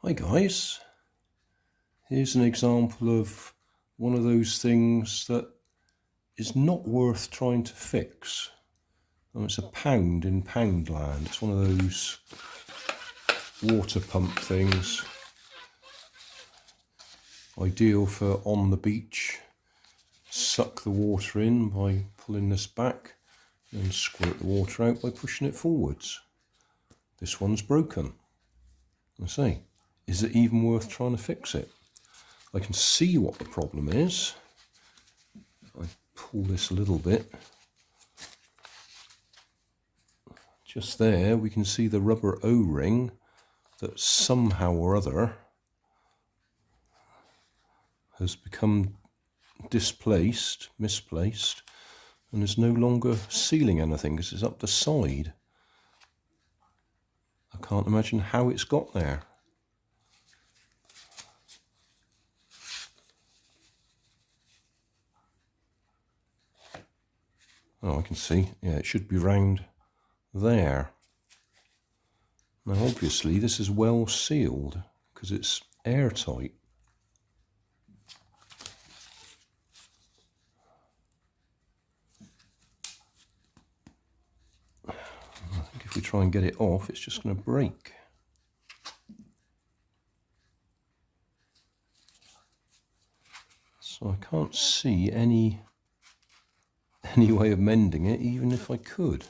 Hi guys, here's an example of one of those things that is not worth trying to fix. It's a pound in Poundland. It's one of those water pump things, ideal for on the beach. Suck the water in by pulling this back and squirt the water out by pushing it forwards. This one's broken. I say, is it even worth trying to fix it? I can see what the problem is. I pull this a little bit. Just there, we can see the rubber O-ring that somehow or other has become misplaced, and is no longer sealing anything because it's up the side. I can't imagine how it's got there. Oh, I can see. Yeah, it should be round there. Now, obviously, this is well sealed because it's airtight. I think if we try and get it off, it's just going to break. So I can't see any way of mending it, even if I could.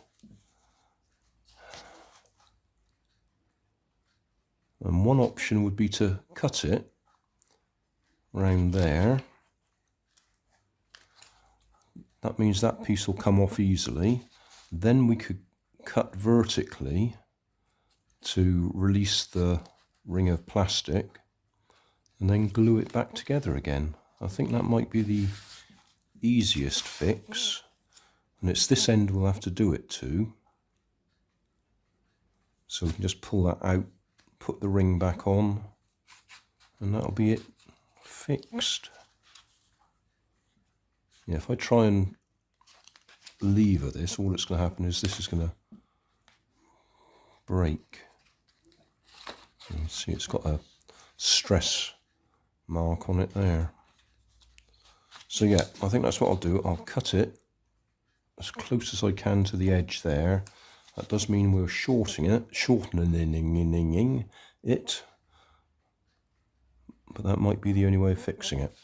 And one option would be to cut it round there. That means that piece will come off easily. Then we could cut vertically to release the ring of plastic and then glue it back together again. I think that might be the easiest fix. And it's this end we'll have to do it to. So we can just pull that out, put the ring back on, and that'll be it fixed. Yeah, if I try and lever this, all that's going to happen is this is going to break. You can see it's got a stress mark on it there. So yeah, I think that's what I'll do. I'll cut it as close as I can to the edge there. That does mean we're shortening it, but that might be the only way of fixing it.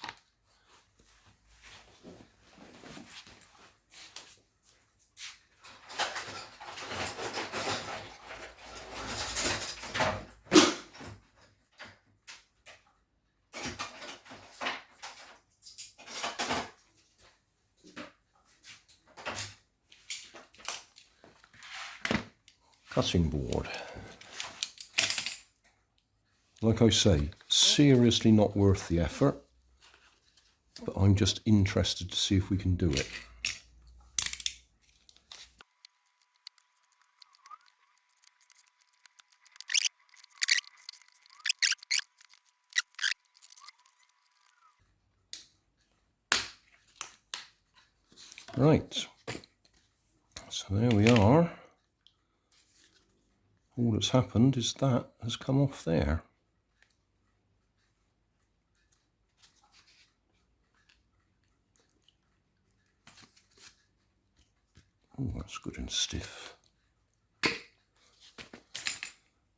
Cutting board. Like I say, seriously not worth the effort, but I'm just interested to see if we can do it. Right, so there we are. All that's happened is that has come off there. Oh, that's good and stiff.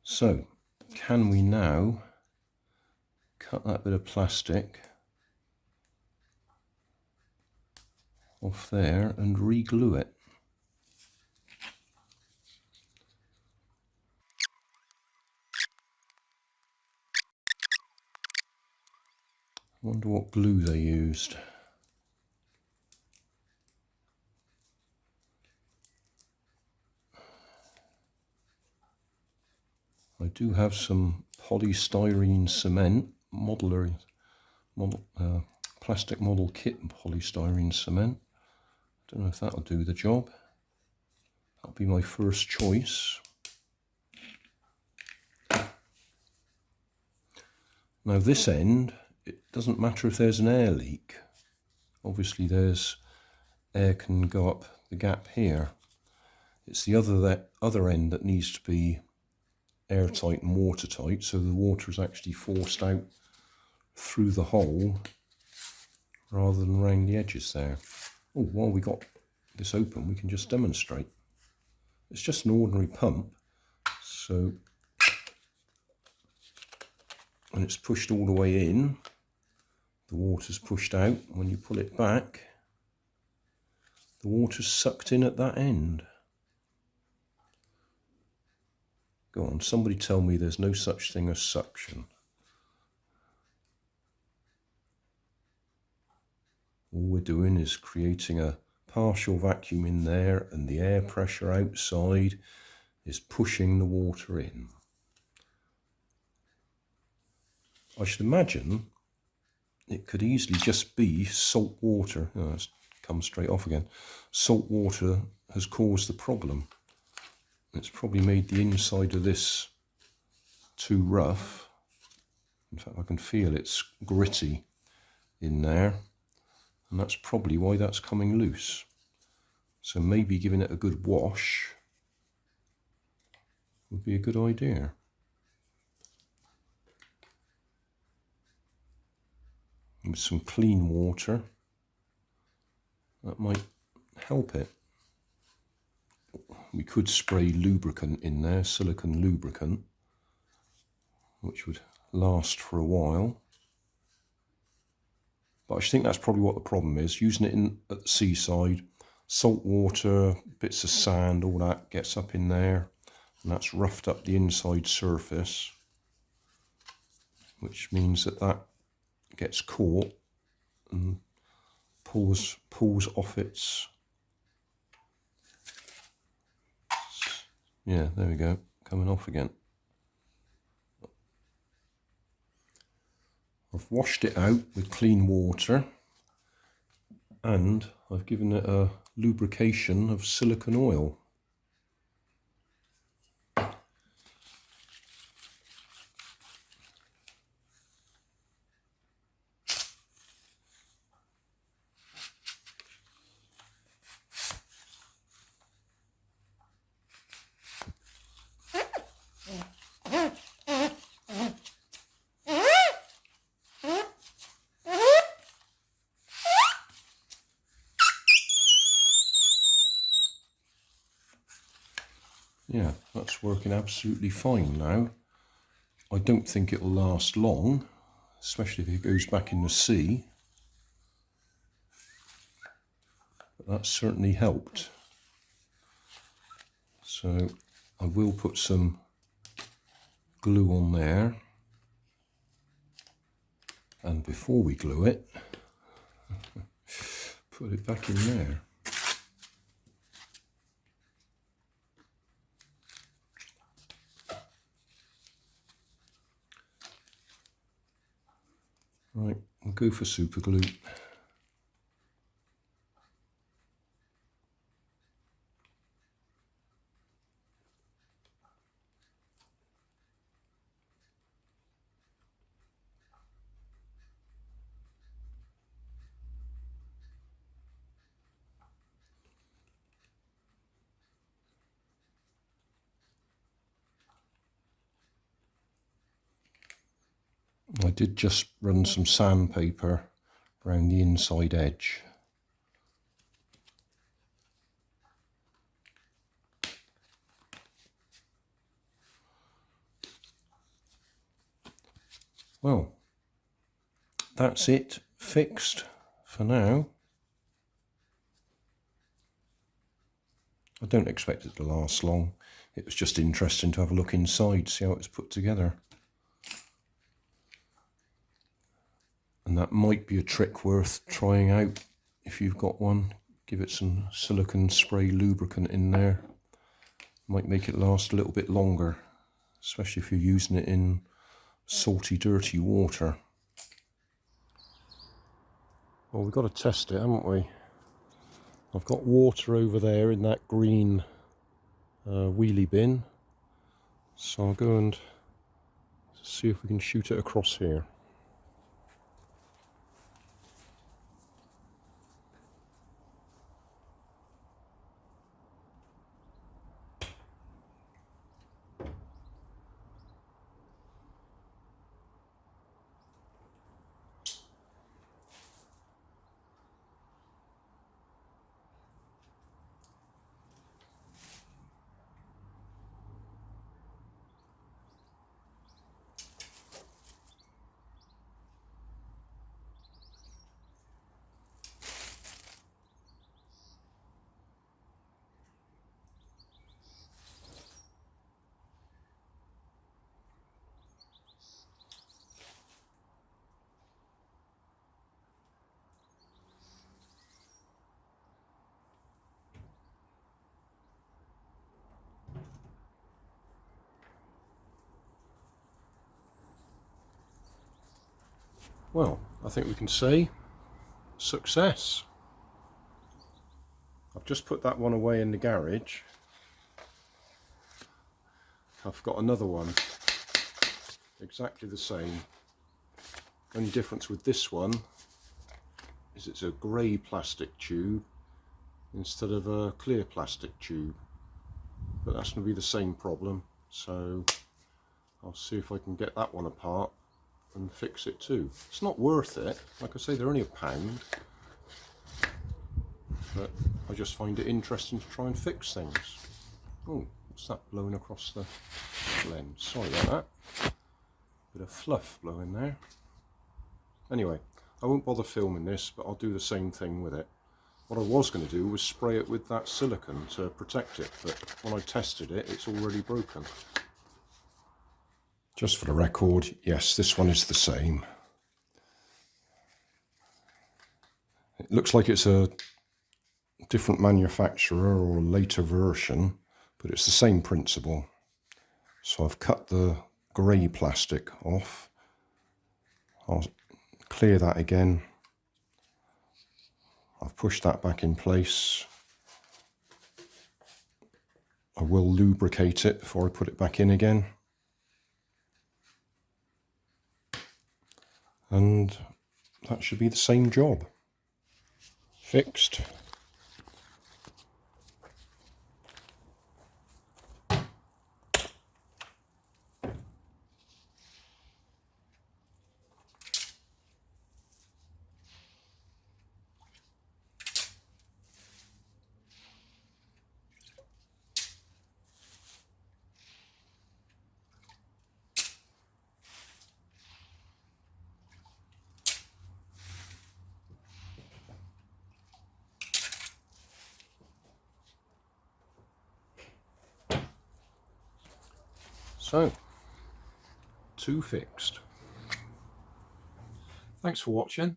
So, can we now cut that bit of plastic off there and re-glue it? I wonder what glue they used. I do have some polystyrene cement, plastic model kit polystyrene cement. Don't know if that'll do the job. That'll be my first choice. Now this end, it doesn't matter if there's an air leak. Obviously there's air can go up the gap here. It's the other end that needs to be airtight and watertight, so the water is actually forced out through the hole rather than around the edges there. Oh, while we got this open, we can just demonstrate. It's just an ordinary pump, so when it's pushed all the way in, the water's pushed out. When you pull it back, the water's sucked in at that end. Go on, somebody tell me there's no such thing as suction. All we're doing is creating a partial vacuum in there, and the air pressure outside is pushing the water in. I should imagine it could easily just be salt water. Oh, it's come straight off again. Salt water has caused the problem. It's probably made the inside of this too rough. In fact, I can feel it's gritty in there, and that's probably why that's coming loose. So maybe giving it a good wash would be a good idea. With some clean water, that might help it. We could spray lubricant in there, silicone lubricant, which would last for a while. But I think that's probably what the problem is. Using it at the seaside, salt water, bits of sand, all that gets up in there, and that's roughed up the inside surface, which means that gets caught and pulls off its... Yeah, there we go, coming off again. I've washed it out with clean water, and I've given it a lubrication of silicone oil. Yeah, that's working absolutely fine now. I don't think it'll last long, especially if it goes back in the sea. But that certainly helped. So I will put some glue on there. And before we glue it, put it back in there. Right, we'll go for super glue. I did just run some sandpaper around the inside edge. Well, that's it fixed for now. I don't expect it to last long. It was just interesting to have a look inside, see how it's put together. And that might be a trick worth trying out if you've got one. Give it some silicone spray lubricant in there. Might make it last a little bit longer, especially if you're using it in salty, dirty water. Well, we've got to test it, haven't we? I've got water over there in that green wheelie bin. So I'll go and see if we can shoot it across here. Well, I think we can say success. I've just put that one away in the garage. I've got another one, exactly the same. Only difference with this one is it's a grey plastic tube instead of a clear plastic tube. But that's going to be the same problem, so I'll see if I can get that one apart and fix it too. It's not worth it, like I say, they're only £1, but I just find it interesting to try and fix things. Oh, what's that blowing across the lens? Sorry about that. Bit of fluff blowing there. Anyway, I won't bother filming this, but I'll do the same thing with it. What I was going to do was spray it with that silicone to protect it, but when I tested it, it's already broken. Just for the record, yes, this one is the same. It looks like it's a different manufacturer or a later version, but it's the same principle. So I've cut the grey plastic off. I'll clear that again. I've pushed that back in place. I will lubricate it before I put it back in again. And that should be the same job. Fixed. So, 2 fixed. Thanks for watching.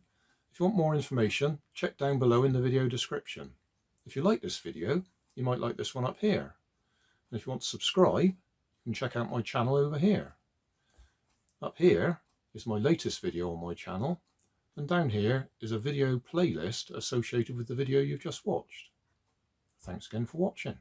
If you want more information, check down below in the video description. If you like this video, you might like this one up here. And if you want to subscribe, you can check out my channel over here. Up here is my latest video on my channel, and down here is a video playlist associated with the video you've just watched. Thanks again for watching.